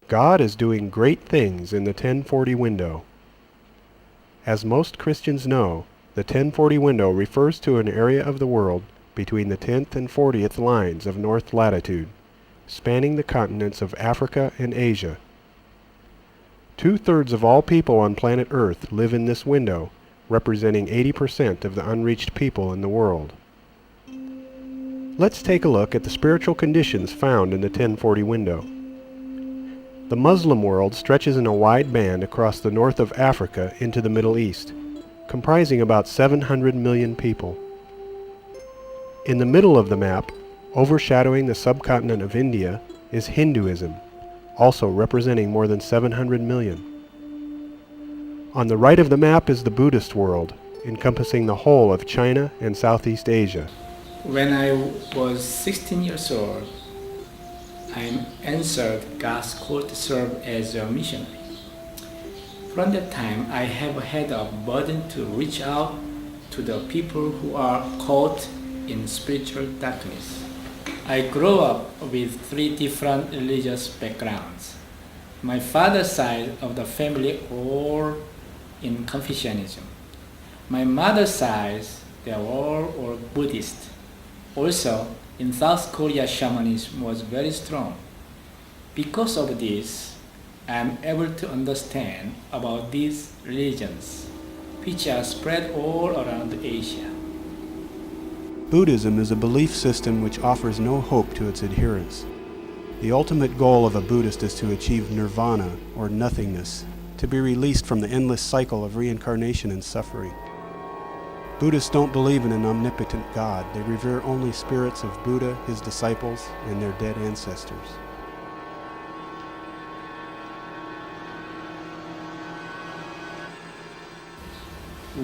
God is doing great things in the 1040 window. As most Christians know, the 1040 window refers to an area of the world between the 10th and 40th lines of north latitude, spanning the continents of Africa and Asia. 2/3 of all people on planet Earth live in this window, representing 80% of the unreached people in the world. Let's take a look at the spiritual conditions found in the 1040 window. The Muslim world stretches in a wide band across the north of Africa into the Middle East, comprising about 700 million people. In the middle of the map, overshadowing the subcontinent of India, is Hinduism, also representing more than 700 million. On the right of the map is the Buddhist world, encompassing the whole of China and Southeast Asia. When I was 16 years old, I answered God's call to serve as a missionary. From that time, I have had a burden to reach out to the people who are caught in spiritual darkness. I grew up with 3 different religious backgrounds. My father's side of the family all in Confucianism. My mother's side, they are all Buddhist. Also, in South Korea, shamanism was very strong. Because of this, I am able to understand about these religions, which are spread all around Asia. Buddhism is a belief system which offers no hope to its adherents. The ultimate goal of a Buddhist is to achieve nirvana, or nothingness, to be released from the endless cycle of reincarnation and suffering. Buddhists don't believe in an omnipotent God. They revere only spirits of Buddha, his disciples, and their dead ancestors.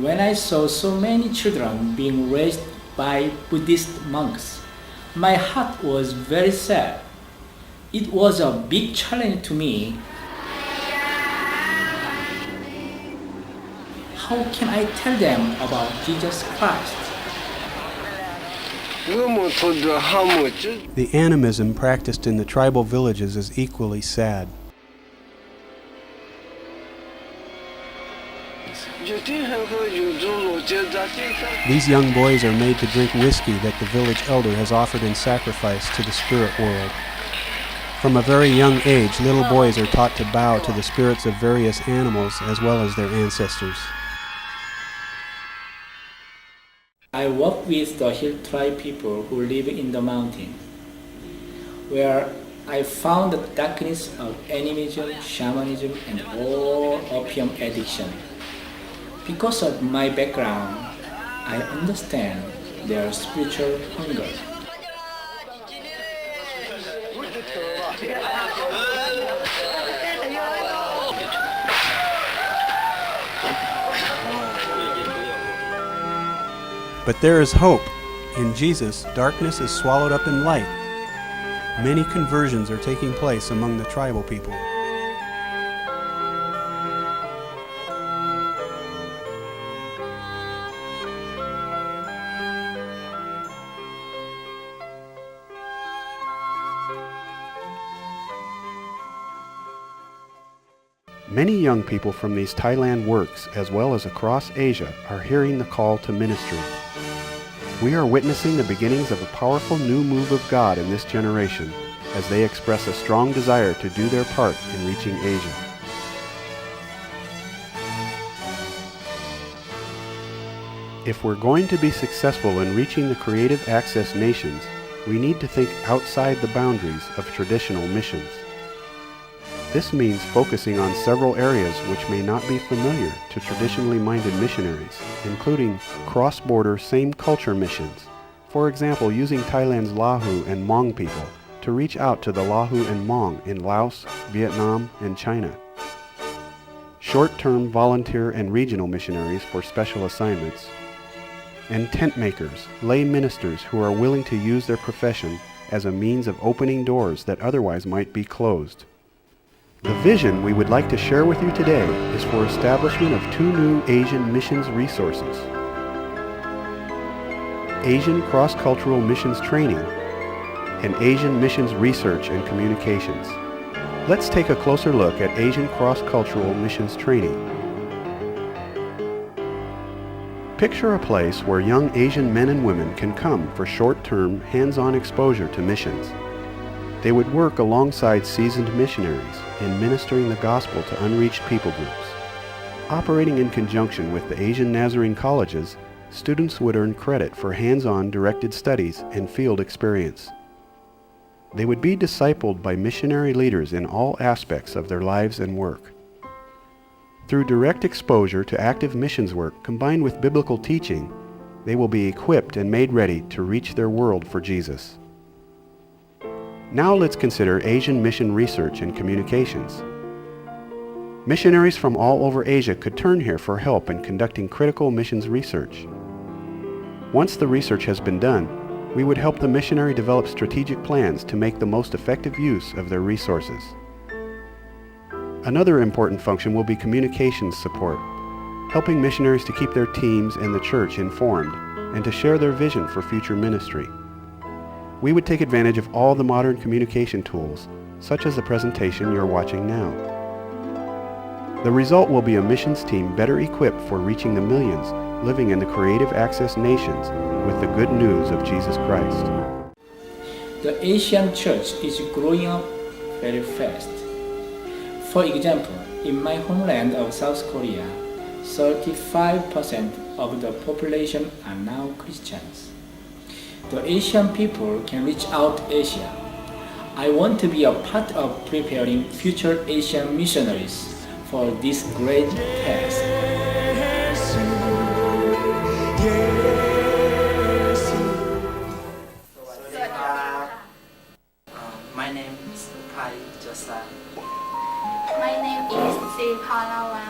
When I saw so many children being raised by Buddhist monks, my heart was very sad. It was a big challenge to me. How can I tell them about Jesus Christ? The animism practiced in the tribal villages is equally sad. These young boys are made to drink whiskey that the village elder has offered in sacrifice to the spirit world. From a very young age, little boys are taught to bow to the spirits of various animals as well as their ancestors. I work with the hill tribe people who live in the mountain, where I found the darkness of animism, shamanism, and all opium addiction. Because of my background, I understand their spiritual hunger. But there is hope. In Jesus, darkness is swallowed up in light. Many conversions are taking place among the tribal people. Many young people from these Thailand works, as well as across Asia, are hearing the call to ministry. We are witnessing the beginnings of a powerful new move of God in this generation, as they express a strong desire to do their part in reaching Asia. If we're going to be successful in reaching the creative access nations, we need to think outside the boundaries of traditional missions. This means focusing on several areas which may not be familiar to traditionally minded missionaries, including cross-border same-culture missions. For example, using Thailand's Lahu and Hmong people to reach out to the Lahu and Hmong in Laos, Vietnam, and China. Short-term volunteer and regional missionaries for special assignments. And tent makers, lay ministers who are willing to use their profession as a means of opening doors that otherwise might be closed. The vision we would like to share with you today is for establishment of 2 new Asian missions resources: Asian Cross-Cultural Missions Training and Asian Missions Research and Communications. Let's take a closer look at Asian cross-cultural missions training. Picture a place where young Asian men and women can come for short-term, hands-on exposure to missions. They would work alongside seasoned missionaries in ministering the gospel to unreached people groups. Operating in conjunction with the Asian Nazarene colleges, students would earn credit for hands-on directed studies and field experience. They would be discipled by missionary leaders in all aspects of their lives and work. Through direct exposure to active missions work combined with biblical teaching, they will be equipped and made ready to reach their world for Jesus. Now let's consider Asian mission research and communications. Missionaries from all over Asia could turn here for help in conducting critical missions research. Once the research has been done, we would help the missionary develop strategic plans to make the most effective use of their resources. Another important function will be communications support, helping missionaries to keep their teams and the church informed and to share their vision for future ministry. We would take advantage of all the modern communication tools, such as the presentation you're watching now. The result will be a missions team better equipped for reaching the millions living in the creative access nations with the good news of Jesus Christ. The Asian church is growing up very fast. For example, in my homeland of South Korea, 35% of the population are now Christians. The Asian people can reach out Asia. I want to be a part of preparing future Asian missionaries for this great task. My name is Pai Josa. My name is Sipalawa.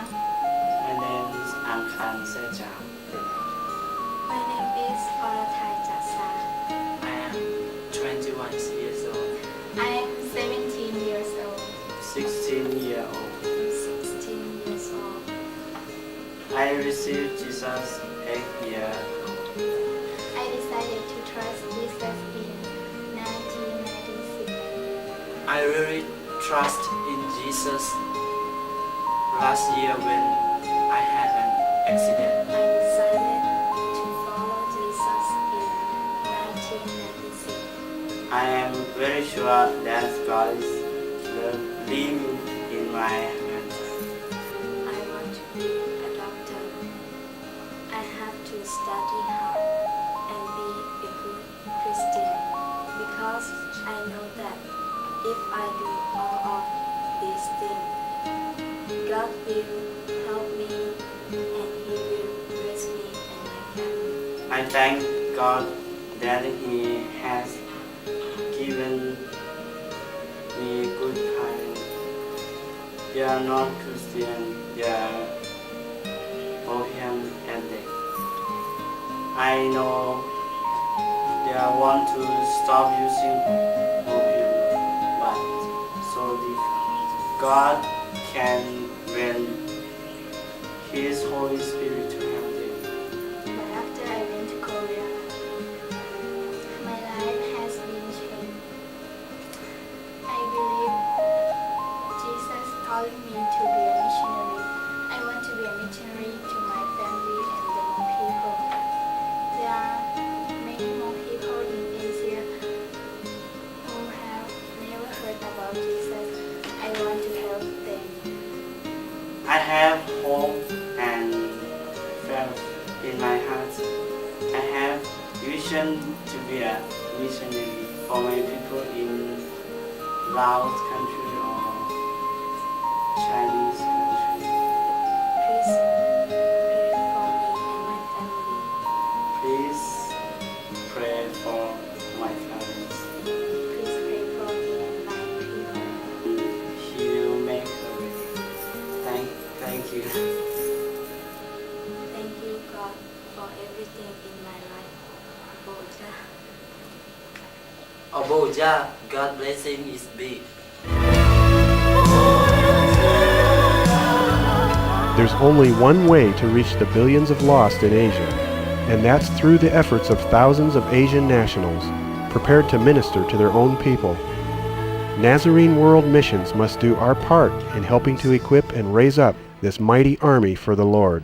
My name is Ankhan Seja. My name is Oratai Jasa. I am 21 years old, I am 17 years old. 16-year-old. 16 years old. I received Jesus 8 years ago. I decided to trust Jesus in 1996. I really trust in Jesus last year when I had an accident. I decided to follow Jesus in 1996. I am very sure that God will lead me in my hands. I want to be a doctor. I have to study hard and be a good Christian because I know that if I do all of these things, God will help me and He will bless me and my family. I thank God that He has given me good parents. They are not Christian, they are Bohemian addict. I know they want to stop using opium, but so difficult. God can when His Holy Spirit to help them. But after I went to Korea, my life has been changed. I believe Jesus calling me to be a missionary. I want to be a missionary to my family and the Hmong people. There are many Hmong people in Asia who have never heard about Jesus. I want to help them. I have hope and faith in my heart. I have vision to be a missionary for my people in Laos country or Chinese country. Please pray for me and my family. Please pray for my parents. Please pray for me and my people. He will make a way. Thank you. Thank you, God, for everything in my life. Boja. Aboja, God blessing is big. There's only one way to reach the billions of lost in Asia, and that's through the efforts of thousands of Asian nationals prepared to minister to their own people. Nazarene World Missions must do our part in helping to equip and raise up this mighty army for the Lord.